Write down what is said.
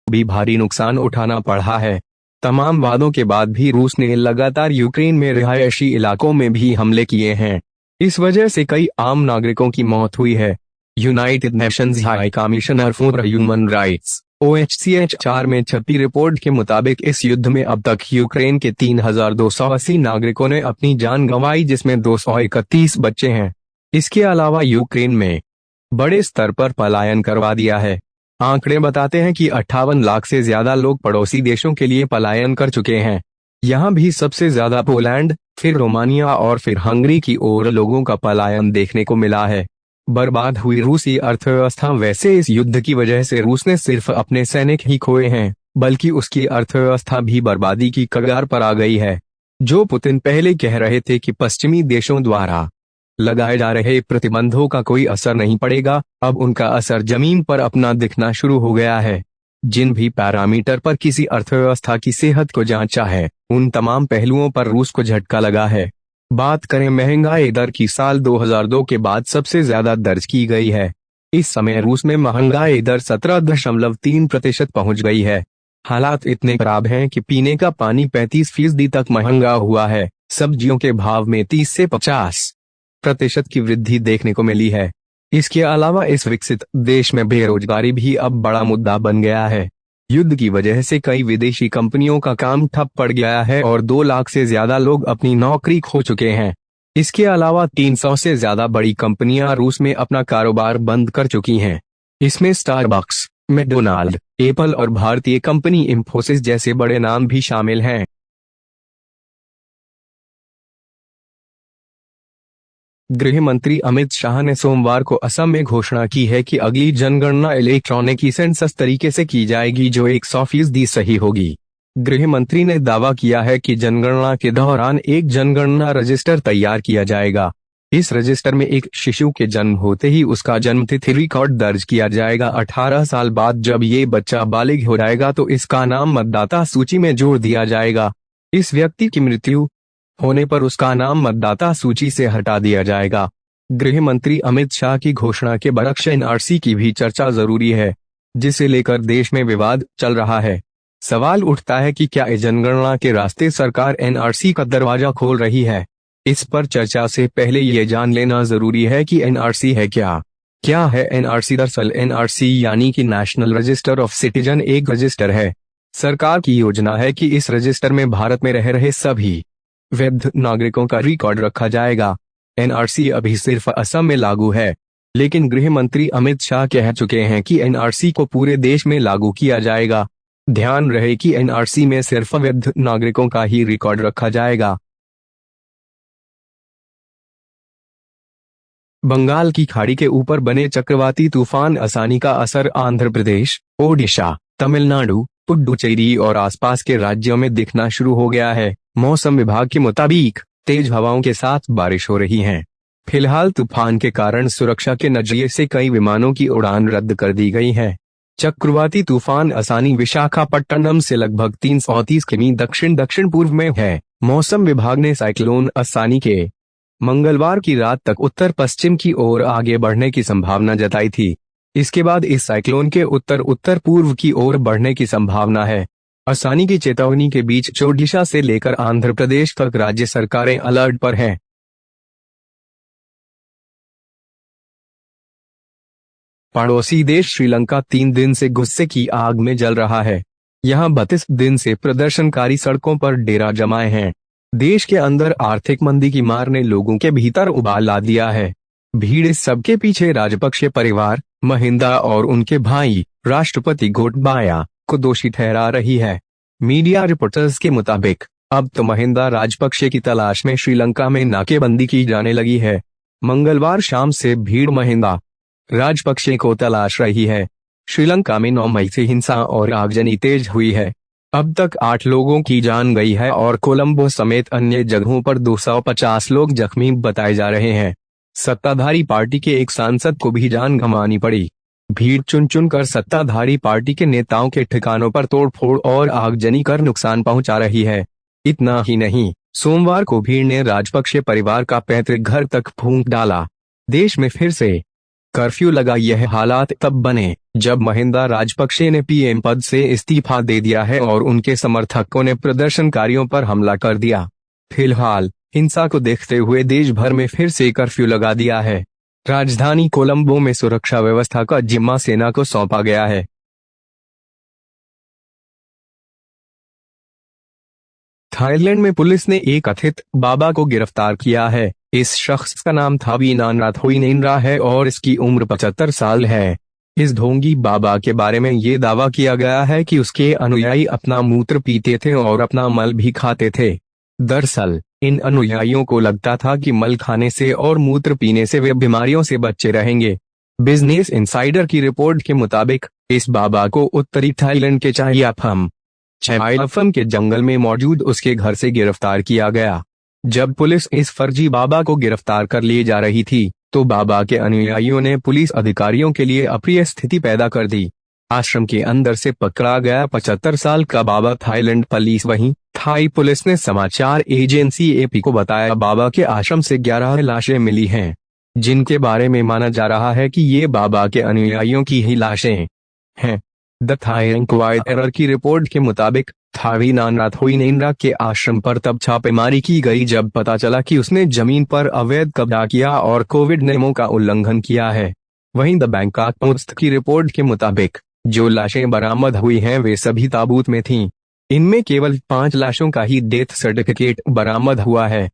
भी भारी नुकसान उठाना पड़ा है। तमाम वादों के बाद भी रूस ने लगातार यूक्रेन में रिहायशी इलाकों में भी हमले किए हैं। इस वजह से कई आम नागरिकों की मौत हुई है। United Nations high commissioner for human rights OHCHR में छपी रिपोर्ट के मुताबिक इस युद्ध में अब तक यूक्रेन के 3,280 नागरिकों ने अपनी जान गंवाई, जिसमें 231 बच्चे हैं। इसके अलावा यूक्रेन में बड़े स्तर पर पलायन करवा दिया है। आंकड़े बताते हैं कि 58 लाख से ज्यादा लोग पड़ोसी देशों के लिए पलायन कर चुके हैं। यहाँ भी सबसे ज्यादा पोलैंड, फिर रोमानिया और फिर हंगरी की ओर लोगों का पलायन देखने को मिला है। बर्बाद हुई रूसी अर्थव्यवस्था। वैसे इस युद्ध की वजह से रूस ने सिर्फ अपने सैनिक ही खोए हैं, बल्कि उसकी अर्थव्यवस्था भी बर्बादी की कगार पर आ गई है। जो पुतिन पहले कह रहे थे कि पश्चिमी देशों द्वारा लगाए जा रहे प्रतिबंधों का कोई असर नहीं पड़ेगा, अब उनका असर जमीन पर अपना दिखना शुरू हो गया है। जिन भी पैरामीटर पर किसी अर्थव्यवस्था की सेहत को जांचा है, उन तमाम पहलुओं पर रूस को झटका लगा है। बात करें महंगाई दर की, साल 2002 के बाद सबसे ज्यादा दर्ज की गई है। इस समय रूस में महंगाई दर 17.3% पहुंच गई है। हालात इतने खराब हैं कि पीने का पानी 35% तक महंगा हुआ है। सब्जियों के भाव में 30 से 50% की वृद्धि देखने को मिली है। इसके अलावा इस विकसित देश में बेरोजगारी भी अब बड़ा मुद्दा बन गया है। युद्ध की वजह से कई विदेशी कंपनियों का काम ठप पड़ गया है और 2 लाख से ज्यादा लोग अपनी नौकरी खो चुके हैं। इसके अलावा 300 से ज्यादा बड़ी कंपनियां रूस में अपना कारोबार बंद कर चुकी हैं। इसमें स्टारबक्स, मैकडोनाल्ड, एप्पल और भारतीय कंपनी इंफोसिस जैसे बड़े नाम भी शामिल हैं। गृह मंत्री अमित शाह ने सोमवार को असम में घोषणा की है कि अगली जनगणना इलेक्ट्रॉनिक सेंसस तरीके से की जाएगी, जो 100% सही होगी। गृह मंत्री ने दावा किया है कि जनगणना के दौरान एक जनगणना रजिस्टर तैयार किया जाएगा। इस रजिस्टर में एक शिशु के जन्म होते ही उसका जन्मतिथि रिकॉर्ड दर्ज किया जाएगा। 18 साल बाद जब ये बच्चा बालिग हो जाएगा तो इसका नाम मतदाता सूची में जोड़ दिया जाएगा। इस व्यक्ति की मृत्यु होने पर उसका नाम मतदाता सूची से हटा दिया जाएगा। गृह मंत्री अमित शाह की घोषणा के बरक्स NRC की भी चर्चा जरूरी है, जिसे लेकर देश में विवाद चल रहा है। सवाल उठता है कि क्या इस जनगणना के रास्ते सरकार NRC का दरवाजा खोल रही है। इस पर चर्चा से पहले ये जान लेना जरूरी है कि NRC है क्या है NRC। दरअसल NRC यानी कि नेशनल रजिस्टर ऑफ सिटीजन एक रजिस्टर है। सरकार की योजना है कि इस रजिस्टर में भारत में रह रहे सभी वैध नागरिकों का रिकॉर्ड रखा जाएगा। NRC अभी सिर्फ असम में लागू है, लेकिन गृह मंत्री अमित शाह कह चुके हैं कि NRC को पूरे देश में लागू किया जाएगा। ध्यान रहे कि NRC में सिर्फ वैध नागरिकों का ही रिकॉर्ड रखा जाएगा। बंगाल की खाड़ी के ऊपर बने चक्रवाती तूफान असानी का असर आंध्र प्रदेश, ओडिशा, तमिलनाडु, पुडुचेरी और आसपास के राज्यों में दिखना शुरू हो गया है। मौसम विभाग के मुताबिक तेज हवाओं के साथ बारिश हो रही है। फिलहाल तूफान के कारण सुरक्षा के नजरिए से कई विमानों की उड़ान रद्द कर दी गई है। चक्रवाती तूफान असानी विशाखापट्टनम से लगभग 330 किमी दक्षिण पूर्व में है। मौसम विभाग ने साइक्लोन असानी के मंगलवार की रात तक उत्तर पश्चिम की ओर आगे बढ़ने की संभावना जताई थी। इसके बाद इस साइक्लोन के उत्तर पूर्व की ओर बढ़ने की संभावना है। असानी की चेतावनी के बीच ओडिशा से लेकर आंध्र प्रदेश तक राज्य सरकारें अलर्ट पर हैं। पड़ोसी देश श्रीलंका 3 दिन से गुस्से की आग में जल रहा है। यहां 32 दिन से प्रदर्शनकारी सड़कों पर डेरा जमाए हैं। देश के अंदर आर्थिक मंदी की मार ने लोगों के भीतर उबाल ला दिया है। भीड़ इस सबके पीछे राजपक्षे परिवार, महिंदा और उनके भाई राष्ट्रपति गोटबाया को दोषी ठहरा रही है। मीडिया रिपोर्टर्स के मुताबिक अब तो महिंदा राजपक्षे की तलाश में श्रीलंका में नाकेबंदी की जाने लगी है। मंगलवार शाम से भीड़ महिंदा राजपक्षे को तलाश रही है। श्रीलंका में 9 मई से हिंसा और आगजनी तेज हुई है। अब तक 8 लोगों की जान गई है और कोलंबो समेत अन्य जगहों पर 250 लोग जख्मी बताए जा रहे हैं। सत्ताधारी पार्टी के एक सांसद को भी जान गंवानी पड़ी। भीड़ चुन कर सत्ताधारी पार्टी के नेताओं के ठिकानों पर तोड़फोड़ और आगजनी कर नुकसान पहुंचा रही है। इतना ही नहीं, सोमवार को भीड़ ने राजपक्षे परिवार का पैतृक घर तक फूंक डाला। देश में फिर से कर्फ्यू लगा। यह हालात तब बने जब महिंदा राजपक्षे ने पीएम पद से इस्तीफा दे दिया है और उनके समर्थकों ने प्रदर्शनकारियों पर हमला कर दिया। फिलहाल हिंसा को देखते हुए देश भर में फिर से कर्फ्यू लगा दिया है। राजधानी कोलंबो में सुरक्षा व्यवस्था का जिम्मा सेना को सौंपा गया है। थाईलैंड में पुलिस ने एक कथित बाबा को गिरफ्तार किया है। इस शख्स का नाम थावीनानराथोइनेनरा है और इसकी उम्र 75 साल है। इस ढोंगी बाबा के बारे में ये दावा किया गया है कि उसके अनुयायी अपना मूत्र पीते थे और अपना मल भी खाते थे। दरअसल इन अनुयायियों को लगता था कि मल खाने से और मूत्र पीने से वे बीमारियों से बचे रहेंगे। बिजनेस इनसाइडर की रिपोर्ट के मुताबिक इस बाबा को उत्तरी थाईलैंड के चाइयाफम के जंगल में मौजूद उसके घर से गिरफ्तार किया गया। जब पुलिस इस फर्जी बाबा को गिरफ्तार कर ले जा रही थी तो बाबा के अनुयायियों ने पुलिस अधिकारियों के लिए अप्रिय स्थिति पैदा कर दी। आश्रम के अंदर से पकड़ा गया 75 साल का बाबा थाईलैंड पुलिस वहीं थाई पुलिस ने समाचार एजेंसी एपी को बताया बाबा के आश्रम से 11 लाशें मिली हैं, जिनके बारे में माना जा रहा है कि ये बाबा के अनुयायियों की ही लाशें हैं। द थाई इंक्वायरर की रिपोर्ट के मुताबिक थावीनानराथोइनेनरा के आश्रम पर तब छापेमारी की गई जब पता चला कि उसने जमीन पर अवैध कब्जा किया और कोविड नियमों का उल्लंघन किया है। वहीं द बैंकॉक पोस्ट की रिपोर्ट के मुताबिक जो लाशें बरामद हुई हैं वे सभी ताबूत में थीं। इनमें केवल 5 लाशों का ही डेथ सर्टिफिकेट बरामद हुआ है।